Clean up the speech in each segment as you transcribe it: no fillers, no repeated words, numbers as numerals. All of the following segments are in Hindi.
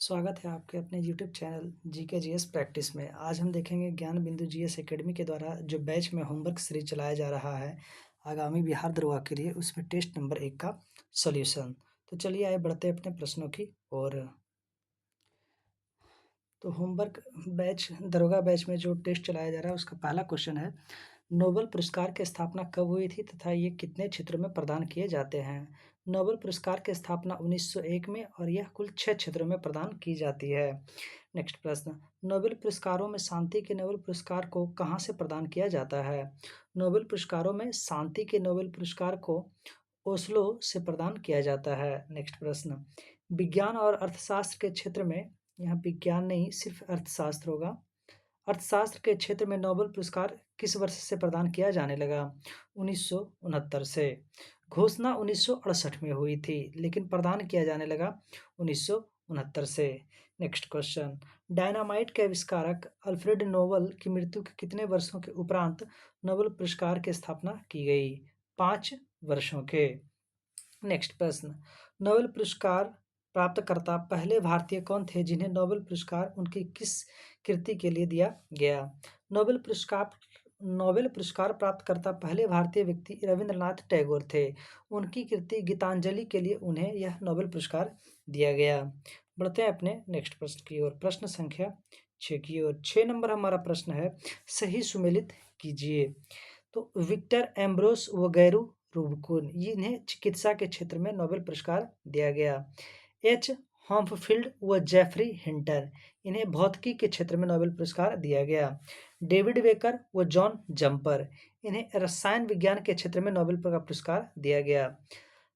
स्वागत है आपके अपने YouTube channel GK GS practice में। आज हम देखेंगे ज्ञान बिंदु जीएस एकेडमी के द्वारा जो बैच में होमवर्क सीरीज चलाया जा रहा है आगामी बिहार दरोगा के लिए, उसमें टेस्ट नंबर 1 का सॉल्यूशन। तो चलिए आए बढ़ते हैं अपने प्रश्नों की ओर। तो होमवर्क बैच दरोगा बैच में जो टेस्ट चलाया जा रहा है उसका पहला क्वेश्चन है, नोबेल पुरस्कार की स्थापना कब हुई थी तथा ये कितने क्षेत्रों में प्रदान किए जाते हैं। नोबेल पुरस्कार की स्थापना 1901 में और यह कुल 6 क्षेत्रों में प्रदान की जाती है। नेक्स्ट प्रश्न, नोबेल पुरस्कारों में शांति के नोबेल पुरस्कार को कहाँ से प्रदान किया जाता है। नोबेल पुरस्कारों में शांति के नोबेल पुरस्कार को ओस्लो से प्रदान किया जाता है। नेक्स्ट प्रश्न, विज्ञान और अर्थशास्त्र के क्षेत्र में, यहाँ विज्ञान नहीं सिर्फ अर्थशास्त्र होगा, अर्थशास्त्र के क्षेत्र में नोबेल पुरस्कार किस वर्ष से प्रदान किया जाने लगा। 1969 से। घोषणा 1968 में हुई थी लेकिन प्रदान किया जाने लगा 1969 से। नेक्स्ट क्वेश्चन, डायनामाइट के आविष्कारक अल्फ्रेड नोबेल की मृत्यु के कितने वर्षों के उपरांत नोबेल पुरस्कार की स्थापना की गई। 5 वर्षों के। नेक्स्ट प्रश्न, नोबेल पुरस्कार प्राप्तकर्ता पहले भारतीय कौन थे जिन्हें नोबेल पुरस्कार उनकी किस कृति के लिए दिया गया। नोबेल पुरस्कार प्राप्तकर्ता पहले भारतीय व्यक्ति रविंद्रनाथ टैगोर थे। उनकी कृति गीतांजलि के लिए उन्हें यह नोबेल पुरस्कार दिया गया। बढ़ते हैं अपने नेक्स्ट प्रश्न की ओर, प्रश्न संख्या 6 की ओर। 6 नंबर हमारा प्रश्न है, सही सुमेलित कीजिए। तो विक्टर एम्ब्रोस वगैरू रूबकुन, इन्हें चिकित्सा के क्षेत्र में नोबेल पुरस्कार दिया गया। एच हम्फील्ड व जेफरी हिंटन, इन्हें भौतिकी के क्षेत्र में नोबेल पुरस्कार दिया गया। डेविड बेकर व जॉन जंपर, इन्हें रसायन विज्ञान के क्षेत्र में नोबेल पुरस्कार दिया गया।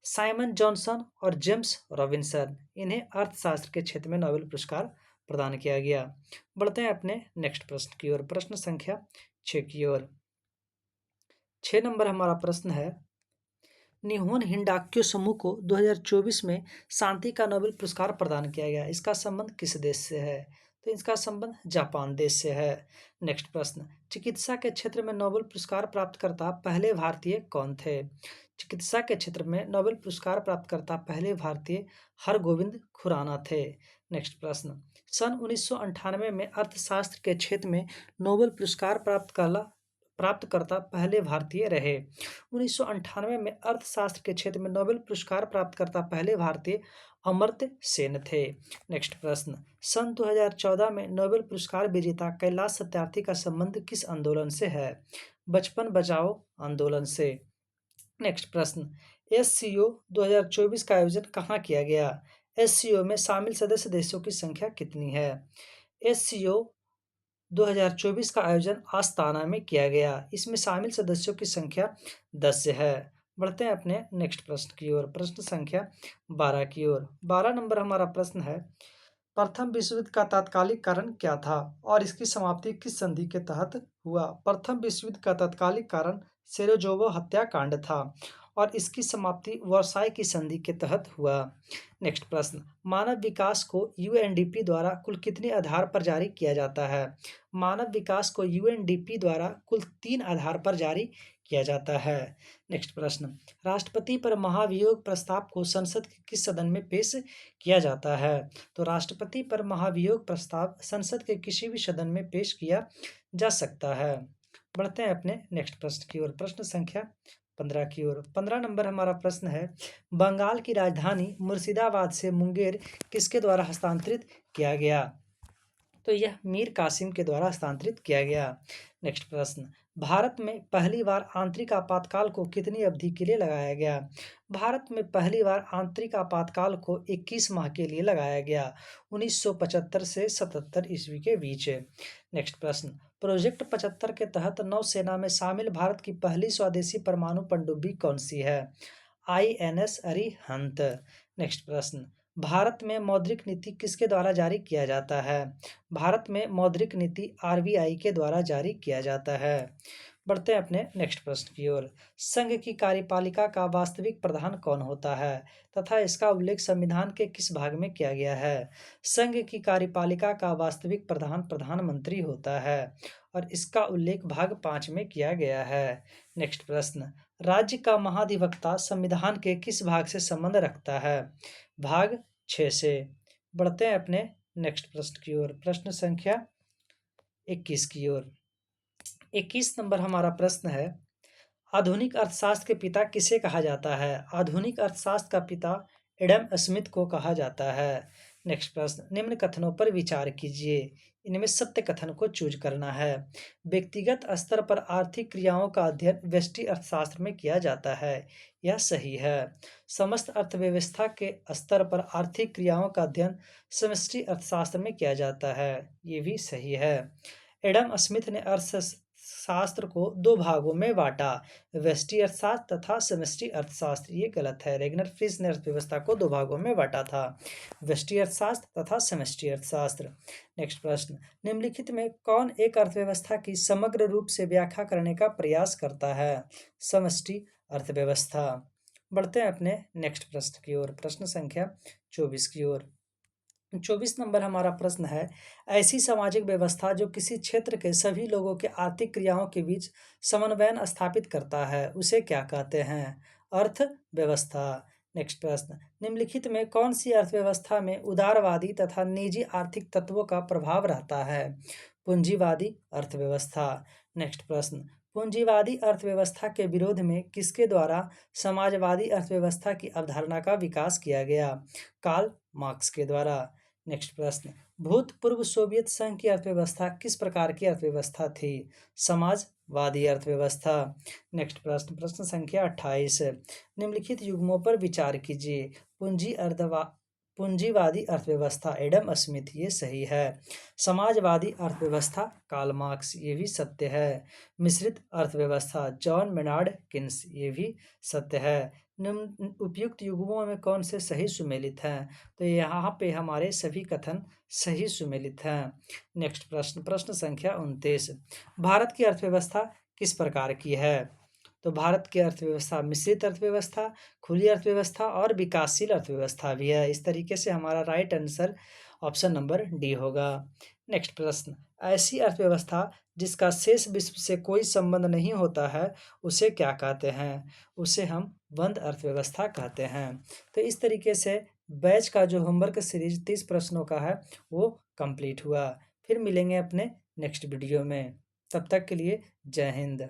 साइमन जॉनसन और जेम्स रॉबिन्सन, इन्हें अर्थशास्त्र के क्षेत्र में नोबेल पुरस्कार प्रदान किया गया। बढ़ते हैं अपने नेक्स्ट प्रश्न की ओर, प्रश्न संख्या 6 की ओर। 6 नंबर हमारा प्रश्न है, निहोन हिंडाक्यो समूह को 2024 में शांति का नोबेल पुरस्कार प्रदान किया गया। इसका संबंध किस देश से है। तो इसका संबंध जापान देश से है। नेक्स्ट प्रश्न, चिकित्सा के क्षेत्र में नोबेल पुरस्कार प्राप्तकर्ता पहले भारतीय कौन थे। चिकित्सा के क्षेत्र में नोबेल पुरस्कार प्राप्तकर्ता पहले भारतीय हरगोविंद खुराना थे। नेक्स्ट प्रश्न, सन 1998 में अर्थशास्त्र के क्षेत्र में नोबेल पुरस्कार प्राप्तकर्ता पहले भारतीय रहे। 1998 में अर्थशास्त्र के क्षेत्र में नोबेल पुरस्कार प्राप्तकर्ता पहले भारतीय अमर्त्य सेन थे। नेक्स्ट प्रश्न, सन 2014 में नोबेल पुरस्कार विजेता कैलाश सत्यार्थी का संबंध किस आंदोलन से है। बचपन बचाओ आंदोलन से। नेक्स्ट प्रश्न, एससीओ 2024 का आयोजन कहाँ किया गया। एससीओ में शामिल सदस्य देशों की संख्या कितनी है। एससीओ 2024 का आयोजन आस्ताना में किया गया। इसमें शामिल सदस्यों की संख्या 10 से है। बढ़ते हैं अपने नेक्स्ट प्रश्न की ओर, प्रश्न संख्या 12 की ओर। 12 नंबर हमारा प्रश्न है, प्रथम विश्व युद्ध का तात्कालिक कारण क्या था और इसकी समाप्ति किस संधि के तहत हुआ। प्रथम विश्व युद्ध का तात्कालिक कारण सेरोजोवो हत्याकांड था और इसकी समाप्ति वर्साई की संधि के तहत हुआ। नेक्स्ट प्रश्न, मानव विकास को यूएनडीपी द्वारा कुल कितने आधार पर जारी किया जाता है। मानव विकास को यूएनडीपी द्वारा कुल 3 आधार पर जारी किया जाता है। नेक्स्ट प्रश्न, राष्ट्रपति पर महाभियोग प्रस्ताव को संसद के किस सदन में पेश किया जाता है। तो राष्ट्रपति पर महाभियोग प्रस्ताव संसद के किसी भी सदन में पेश किया जा सकता है। बढ़ते हैं अपने नेक्स्ट प्रश्न की ओर, प्रश्न संख्या 15 की ओर। 15 नंबर हमारा प्रश्न है, बंगाल की राजधानी मुर्शिदाबाद से मुंगेर किसके द्वारा हस्तांतरित किया गया। तो यह मीर कासिम के द्वारा हस्तांतरित किया गया। नेक्स्ट प्रश्न, भारत में पहली बार आंतरिक आपातकाल को कितनी अवधि के लिए लगाया गया। भारत में पहली बार आंतरिक आपातकाल को 21 माह के लिए लगाया गया, 1975 से 77 ईस्वी के बीच। नेक्स्ट प्रश्न, प्रोजेक्ट 75 के तहत नौसेना में शामिल भारत की पहली स्वदेशी परमाणु पनडुब्बी कौन सी है। आईएनएस अरिहंत। नेक्स्ट प्रश्न, भारत में मौद्रिक नीति किसके द्वारा जारी किया जाता है। भारत में मौद्रिक नीति आरबीआई के द्वारा जारी किया जाता है। बढ़ते हैं अपने नेक्स्ट प्रश्न की ओर, संघ की कार्यपालिका का वास्तविक प्रधान कौन होता है तथा इसका उल्लेख संविधान के किस भाग में किया गया है। संघ की कार्यपालिका का वास्तविक प्रधान प्रधानमंत्री होता है और इसका उल्लेख भाग 5 में किया गया है। नेक्स्ट प्रश्न, राज्य का महाधिवक्ता संविधान के किस भाग से संबंध रखता है। भाग 6 से। बढ़ते हैं अपने नेक्स्ट प्रश्न की ओर। प्रश्न संख्या 21 की ओर। 21 नंबर हमारा प्रश्न है, आधुनिक अर्थशास्त्र के पिता किसे कहा जाता है? आधुनिक अर्थशास्त्र का पिता एडम स्मिथ को कहा जाता है। नेक्स्ट प्रश्न, निम्न कथनों पर विचार कीजिए, इनमें सत्य कथन को चूज करना है। व्यक्तिगत स्तर पर आर्थिक क्रियाओं का अध्ययन व्यष्टि अर्थशास्त्र में किया जाता है, यह सही है। समस्त अर्थव्यवस्था के स्तर पर आर्थिक क्रियाओं का अध्ययन समष्टि अर्थशास्त्र में किया जाता है, ये भी सही है। एडम स्मिथ ने अर्थशास्त्र को दो भागों में बांटा, व्यष्टि अर्थशास्त्र तथा समष्टि अर्थशास्त्र। ये गलत है। रेगनर फ्रिश ने अर्थव्यवस्था को दो भागों में बांटा था, व्यष्टि अर्थशास्त्र तथा समष्टि अर्थशास्त्र। नेक्स्ट प्रश्न, निम्नलिखित में कौन एक अर्थव्यवस्था की समग्र रूप से व्याख्या करने का प्रयास करता है? समष्टि अर्थव्यवस्था। बढ़ते हैं अपने नेक्स्ट प्रश्न की ओर। प्रश्न संख्या 24 की ओर। 24 नंबर हमारा प्रश्न है, ऐसी सामाजिक व्यवस्था जो किसी क्षेत्र के सभी लोगों के आर्थिक क्रियाओं के बीच समन्वय स्थापित करता है, उसे क्या कहते हैं? अर्थव्यवस्था। नेक्स्ट प्रश्न, निम्नलिखित में कौन सी अर्थव्यवस्था में उदारवादी तथा निजी आर्थिक तत्वों का प्रभाव रहता है? पूंजीवादी अर्थव्यवस्था। नेक्स्ट प्रश्न, पूंजीवादी अर्थव्यवस्था के विरोध में किसके द्वारा समाजवादी अर्थव्यवस्था की अवधारणा का विकास किया गया? कार्ल मार्क्स के द्वारा। नेक्स्ट प्रश्न, भूतपूर्व सोवियत संघ की अर्थव्यवस्था किस प्रकार की अर्थव्यवस्था थी? समाजवादी अर्थव्यवस्था। नेक्स्ट प्रश्न, प्रश्न संख्या 28, निम्नलिखित युग्मों पर विचार कीजिए। पूंजीवादी अर्थव्यवस्था एडम स्मिथ, ये सही है। समाजवादी अर्थव्यवस्था कार्ल मार्क्स, ये भी सत्य है। मिश्रित अर्थव्यवस्था जॉन मेनार्ड किन्स, ये भी सत्य है। निम्न उपयुक्त युग्मों में कौन से सही सुमेलित हैं? तो यहाँ पे हमारे सभी कथन सही सुमेलित हैं। नेक्स्ट प्रश्न, प्रश्न संख्या 29, भारत की अर्थव्यवस्था किस प्रकार की है? तो भारत की अर्थव्यवस्था मिश्रित अर्थव्यवस्था, खुली अर्थव्यवस्था और विकासशील अर्थव्यवस्था भी है। इस तरीके से हमारा right answer option number D होगा। नेक्स्ट प्रश्न, ऐसी अर्थव्यवस्था जिसका शेष विश्व से कोई संबंध नहीं होता है, उसे क्या कहते हैं? उसे हम बंद अर्थव्यवस्था कहते हैं। तो इस तरीके से बैच का जो होमवर्क सीरीज 30 प्रश्नों का है वो कंप्लीट हुआ। फिर मिलेंगे अपने नेक्स्ट वीडियो में। तब तक के लिए जय हिंद।